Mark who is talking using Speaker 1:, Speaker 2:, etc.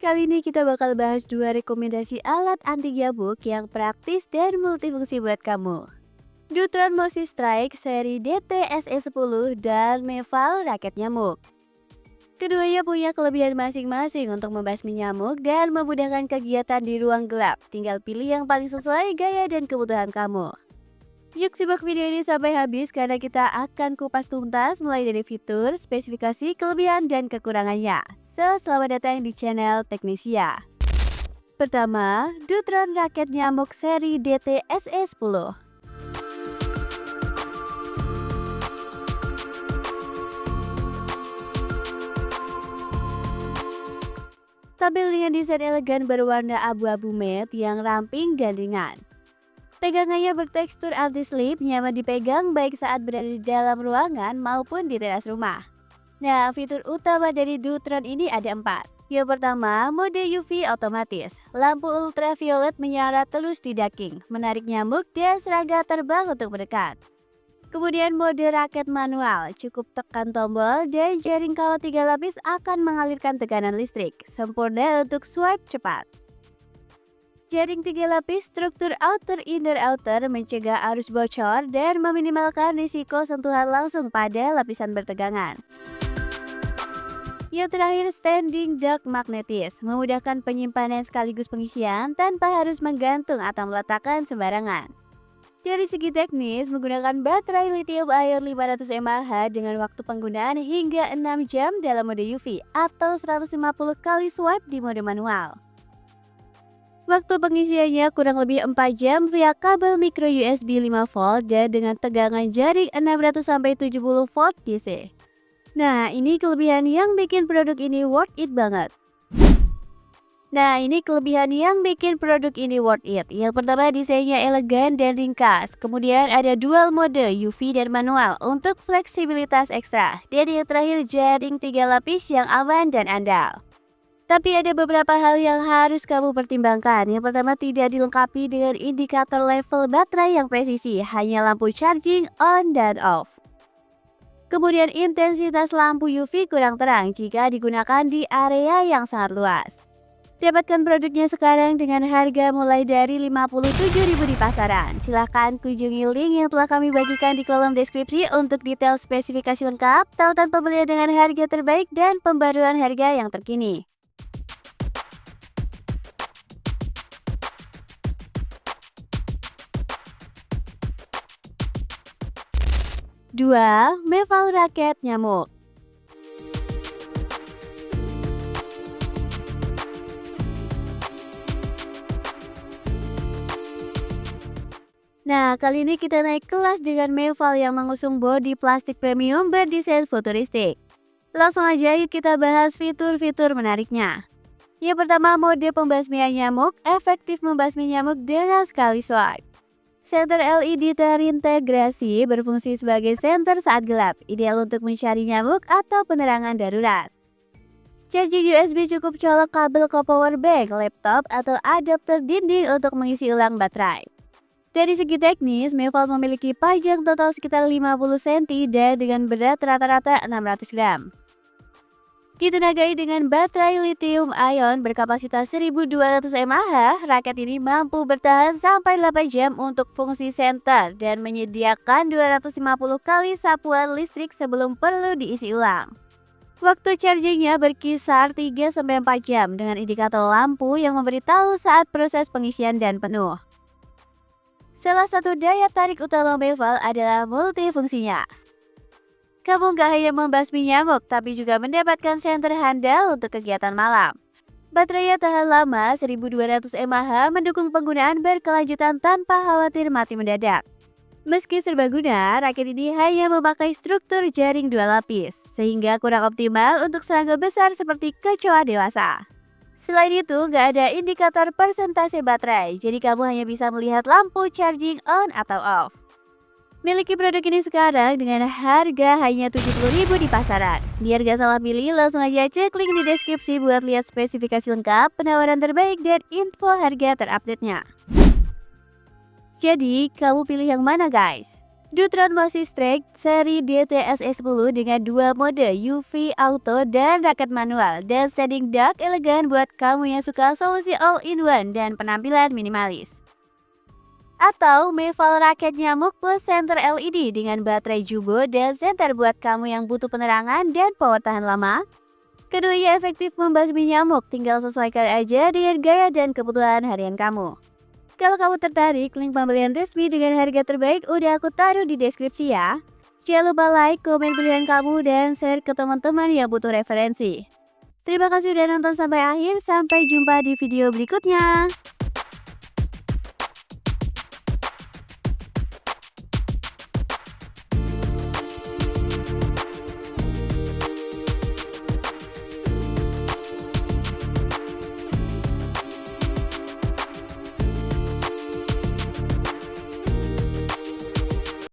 Speaker 1: Kali ini kita bakal bahas dua rekomendasi alat anti nyamuk yang praktis dan multifungsi buat kamu. Dutron Mosi Strike seri DTSE10 dan Meval raket nyamuk. Keduanya punya kelebihan masing-masing untuk membasmi nyamuk dan memudahkan kegiatan di ruang gelap. Tinggal pilih yang paling sesuai gaya dan kebutuhan kamu. Yuk simak video ini sampai habis karena kita akan kupas tuntas mulai dari fitur, spesifikasi, kelebihan, dan kekurangannya. So, selamat datang di channel Teknisia. Pertama, Dutron raket nyamuk seri DTSE10. Tampil dengan desain elegan berwarna abu-abu matte yang ramping dan ringan. Pegangannya bertekstur anti-slip, nyaman dipegang baik saat berada di dalam ruangan maupun di teras rumah. Nah, fitur utama dari Dutron ini ada 4. Yang pertama, mode UV otomatis. Lampu ultraviolet menyala telus di daging, menarik nyamuk dan serangga terbang untuk mendekat. Kemudian mode raket manual, cukup tekan tombol dan jaring kawat 3 lapis akan mengalirkan tekanan listrik, sempurna untuk swipe cepat. Jaring 3 lapis struktur outer-inner-outer mencegah arus bocor dan meminimalkan risiko sentuhan langsung pada lapisan bertegangan. Yang terakhir, standing dock magnetis, memudahkan penyimpanan sekaligus pengisian tanpa harus menggantung atau meletakkan sembarangan. Dari segi teknis, menggunakan baterai lithium ion 500 mAh dengan waktu penggunaan hingga 6 jam dalam mode UV atau 150 kali swipe di mode manual. Waktu pengisiannya kurang lebih 4 jam via kabel micro USB 5V dan dengan tegangan jaring 600-70 volt DC. Nah, ini kelebihan yang bikin produk ini worth it banget. Yang pertama, desainnya elegan dan ringkas. Kemudian ada dual mode UV dan manual untuk fleksibilitas ekstra. Dan yang terakhir, jaring 3 lapis yang aman dan andal. Tapi ada beberapa hal yang harus kamu pertimbangkan. Yang pertama, tidak dilengkapi dengan indikator level baterai yang presisi, hanya lampu charging on dan off. Kemudian intensitas lampu UV kurang terang jika digunakan di area yang sangat luas. Dapatkan produknya sekarang dengan harga mulai dari Rp57.000 di pasaran. Silahkan kunjungi link yang telah kami bagikan di kolom deskripsi untuk detail spesifikasi lengkap, tautan pembelian dengan harga terbaik, dan pembaruan harga yang terkini. Dua, Meval raket nyamuk. Nah, kali ini kita naik kelas dengan Meval yang mengusung bodi plastik premium berdesain futuristik. Langsung aja yuk kita bahas fitur-fitur menariknya. Yang pertama, mode pembasmian nyamuk, efektif membasmi nyamuk dengan sekali swipe. Senter LED terintegrasi berfungsi sebagai senter saat gelap, ideal untuk mencari nyamuk atau penerangan darurat. Charging USB cukup colok kabel ke powerbank, laptop, atau adapter dinding untuk mengisi ulang baterai. Dari segi teknis, Meval memiliki panjang total sekitar 50 cm dan dengan berat rata-rata 600 gram. Ditenagai dengan baterai lithium ion berkapasitas 1200 mAh, raket ini mampu bertahan sampai 8 jam untuk fungsi senter dan menyediakan 250 kali sapuan listrik sebelum perlu diisi ulang. Waktu chargingnya berkisar 3-4 jam dengan indikator lampu yang memberitahu saat proses pengisian dan penuh. Salah satu daya tarik utama Meval adalah multifungsinya. Kamu gak hanya membasmi nyamuk, tapi juga mendapatkan senter handal untuk kegiatan malam. Baterainya tahan lama 1200 mAh, mendukung penggunaan berkelanjutan tanpa khawatir mati mendadak. Meski serbaguna, raket ini hanya memakai struktur jaring 2 lapis, sehingga kurang optimal untuk serangga besar seperti kecoa dewasa. Selain itu, gak ada indikator persentase baterai, jadi kamu hanya bisa melihat lampu charging on atau off. Miliki produk ini sekarang dengan harga hanya Rp70.000 di pasaran. Biar gak salah pilih, langsung aja cek link di deskripsi buat lihat spesifikasi lengkap, penawaran terbaik, dan info harga terupdate-nya. Jadi, kamu pilih yang mana guys? Dutron Mosi Strike seri DTSE10 dengan dua mode UV Auto dan raket manual dan standing dark elegan buat kamu yang suka solusi all-in-one dan penampilan minimalis. Atau Meval raket nyamuk plus senter LED dengan baterai jumbo dan senter buat kamu yang butuh penerangan dan power tahan lama. Keduanya efektif membasmi nyamuk, tinggal sesuaikan aja dengan gaya dan kebutuhan harian kamu. Kalau kamu tertarik, link pembelian resmi dengan harga terbaik udah aku taruh di deskripsi ya. Jangan lupa like, komen pilihan kamu, dan share ke teman-teman yang butuh referensi. Terima kasih udah nonton sampai akhir, sampai jumpa di video berikutnya.